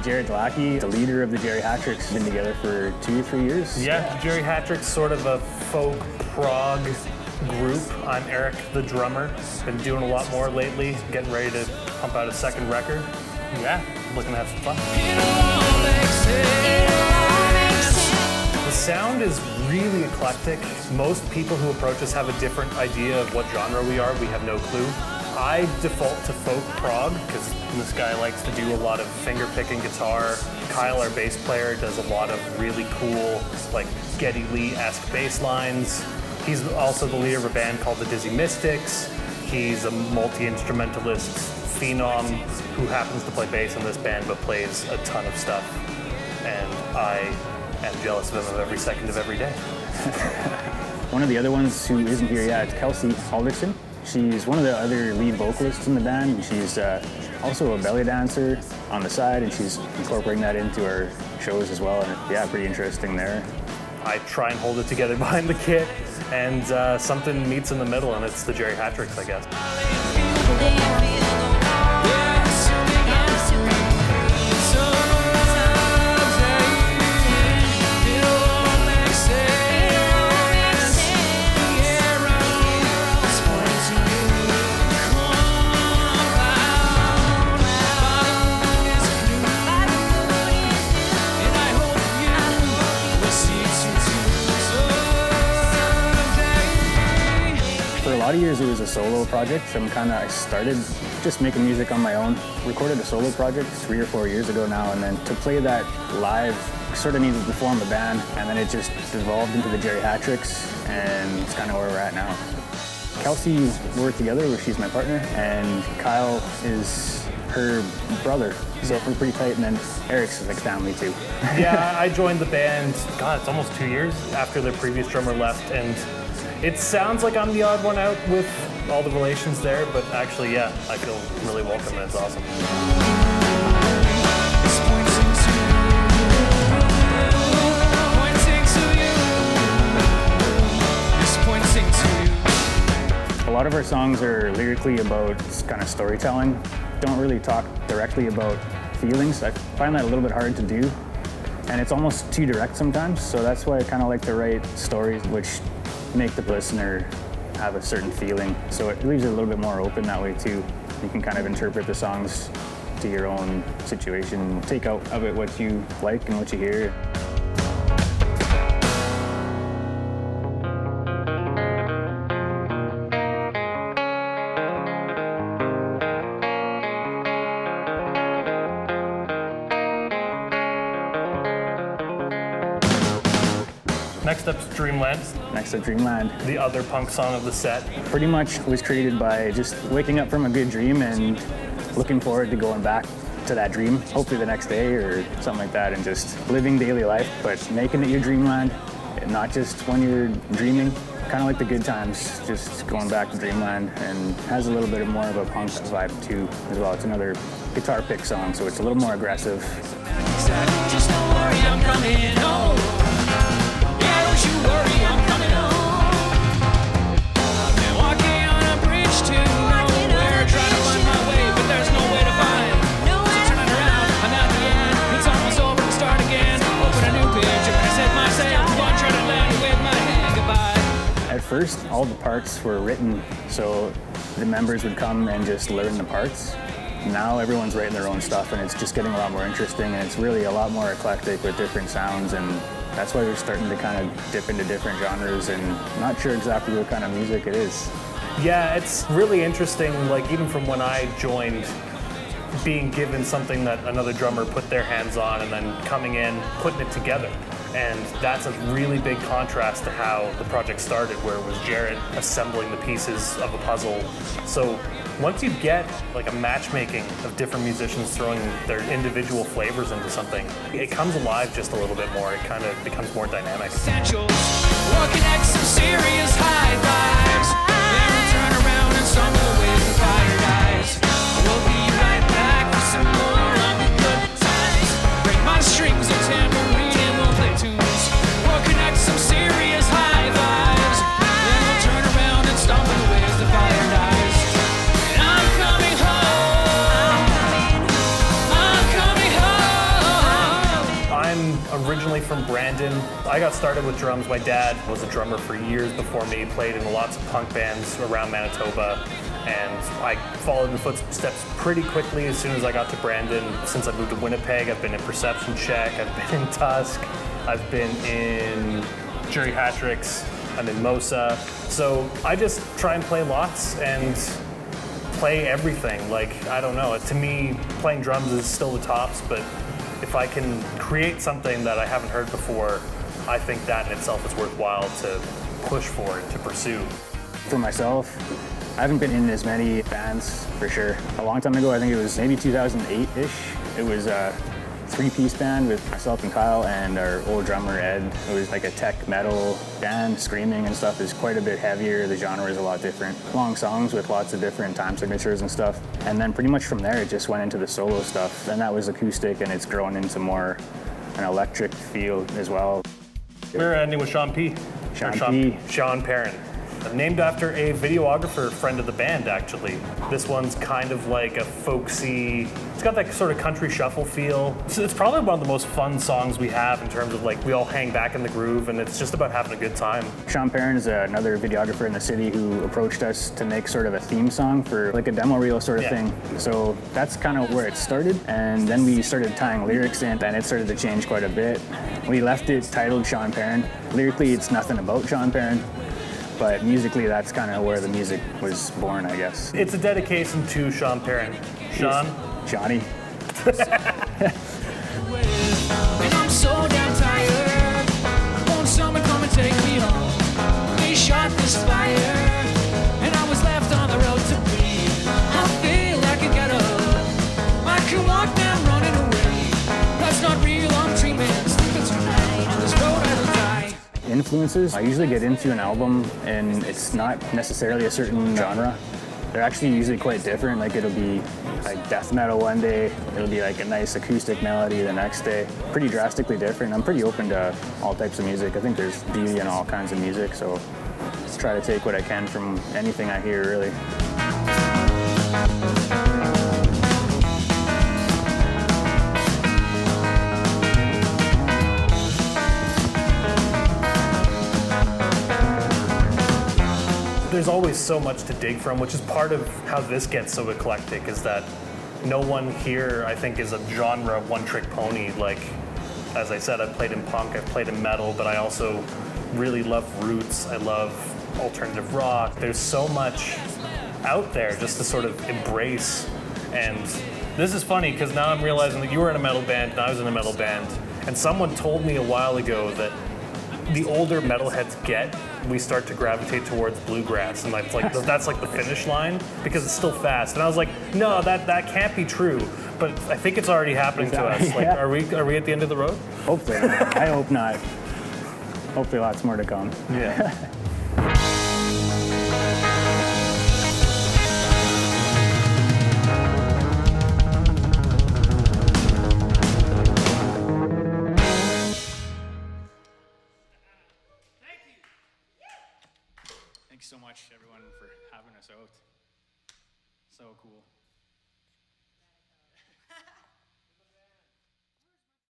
Gerrit Delaquis, the leader of the Gerry Hatricks, been together for 2 or 3 years. Yeah, Gerry Hatricks, sort of a folk prog group. I'm Eric, the drummer. Been doing a lot more lately, getting ready to pump out a second record. Yeah, looking to have some fun. The sound is really eclectic. Most people who approach us have a different idea of what genre we are. We have no clue. I default to folk prog because this guy likes to do a lot of finger-picking guitar. Kyle, our bass player, does a lot of really cool, like Geddy Lee-esque bass lines. He's also the leader of a band called the Dizzy Mystics. He's a multi-instrumentalist phenom who happens to play bass in this band but plays a ton of stuff. And I am jealous of him every second of every day. One of the other ones who isn't here yet is Kelsey Alderson. She's one of the other lead vocalists in the band, and she's also a belly dancer on the side, and she's incorporating that into our shows as well, and yeah, pretty interesting there. I try and hold it together behind the kit, and something meets in the middle, and it's the Gerry Hatricks, I guess. For a lot of years, it was a solo project. I started just making music on my own. Recorded a solo project 3 or 4 years ago now, and then to play that live, sort of needed to form a band, and then it just evolved into the Gerry Hatricks, and it's kind of where we're at now. Kelsey, we're together, she's my partner, and Kyle is her brother, so we're pretty tight, and then Eric's like family too. Yeah, I joined the band, God, it's almost 2 years after the previous drummer left, and it sounds like I'm the odd one out with all the relations there, but actually, yeah, I feel really welcome and it's awesome. A lot of our songs are lyrically about kind of storytelling. Don't really talk directly about feelings. I find that a little bit hard to do, and it's almost too direct sometimes, so that's why I kind of like to write stories which make the listener have a certain feeling. So it leaves it a little bit more open that way too. You can kind of interpret the songs to your own situation, take out of it what you like and what you hear. Next up's Dreamland. Next up, Dreamland. The other punk song of the set. Pretty much was created by just waking up from a good dream and looking forward to going back to that dream, hopefully the next day or something like that, and just living daily life, but making it your dreamland, not just when you're dreaming. Kind of like the good times, just going back to dreamland, and has a little bit more of a punk vibe too as well. It's another guitar pick song, so it's a little more aggressive. Just don't worry, I'm coming home. Yeah, don't you worry, I'm coming home. I've been walking on a bridge to nowhere, trying to find my way, but there's no way to find. So turn around, I'm at the end. It's almost over to start again. Open a new page, and I set my sails, one trying to land with my hand goodbye. At first, all the parts were written, so the members would come and just learn the parts. Now everyone's writing their own stuff, and it's just getting a lot more interesting, and it's really a lot more eclectic with different sounds, and that's why we're starting to kind of dip into different genres and not sure exactly what kind of music it is. Yeah, it's really interesting, like even from when I joined, being given something that another drummer put their hands on and then coming in, putting it together. And that's a really big contrast to how the project started, where it was Gerrit assembling the pieces of a puzzle. So once you get like a matchmaking of different musicians throwing their individual flavors into something, it comes alive just a little bit more. It kind of becomes more dynamic. Essentials, we'll connect some serious high fives. Then we'll turn around and stumble with the fire dies. We'll be right back for some more of the good times. Break my strings of tambourine and we'll play tunes. We'll connect some serious high fives. Then we'll turn around and stumble with the fire dies. And I'm coming home. I'm coming home. I got started with drums. My dad was a drummer for years before me, played in lots of punk bands around Manitoba, and I followed in the footsteps pretty quickly as soon as I got to Brandon. Since I moved to Winnipeg, I've been in Perception Check, I've been in Tusk, I've been in Gerry Hatricks, I'm in Mosa. So I just try and play lots and play everything. Like, I don't know, to me, playing drums is still the tops, but if I can create something that I haven't heard before, I think that in itself is worthwhile to push for and to pursue. For myself, I haven't been in as many bands for sure. A long time ago, I think it was maybe 2008-ish. It was a three-piece band with myself and Kyle and our old drummer, Ed. It was like a tech metal band. Screaming and stuff is quite a bit heavier. The genre is a lot different. Long songs with lots of different time signatures and stuff. And then pretty much from there, it just went into the solo stuff. And that was acoustic, and it's grown into more an electric feel as well. We're ending with Sean P. Sean Perrin. Named after a videographer friend of the band, actually. This one's kind of like a folksy, it's got that sort of country shuffle feel. It's probably one of the most fun songs we have in terms of like, we all hang back in the groove and it's just about having a good time. Sean Perrin is another videographer in the city who approached us to make sort of a theme song for like a demo reel sort of thing. So that's kind of where it started. And then we started tying lyrics in and it started to change quite a bit. We left it titled Sean Perrin. Lyrically, it's nothing about Sean Perrin. But musically, that's kind of where the music was born, I guess. It's a dedication to Sean Perrin. Sean? Johnny. And I'm so damn tired. Won't someone come and take me home? They shot this fire, and I was left on the road to bleed. I feel like I get up. I can walk down running away. That's not real, I'm dreaming. Sleeping tonight on this road I will die. Influences. I usually get into an album and it's not necessarily a certain genre. They're actually usually quite different. Like it'll be like death metal one day, it'll be like a nice acoustic melody the next day. Pretty drastically different. I'm pretty open to all types of music. I think there's beauty in all kinds of music, so just try to take what I can from anything I hear, really. There's always so much to dig from, which is part of how this gets so eclectic, is that no one here, I think, is a genre one-trick pony. Like, as I said, I've played in punk, I've played in metal, but I also really love roots, I love alternative rock. There's so much out there just to sort of embrace. And this is funny, because now I'm realizing that you were in a metal band and I was in a metal band, and someone told me a while ago that the older metalheads get, we start to gravitate towards bluegrass, and that's like the finish line because it's still fast. And I was like, no, that can't be true. But I think it's already happening to us. Like, are we at the end of the road? Hopefully not. I hope not. Hopefully lots more to come. Yeah. Thanks so much, everyone, for having us out. So cool.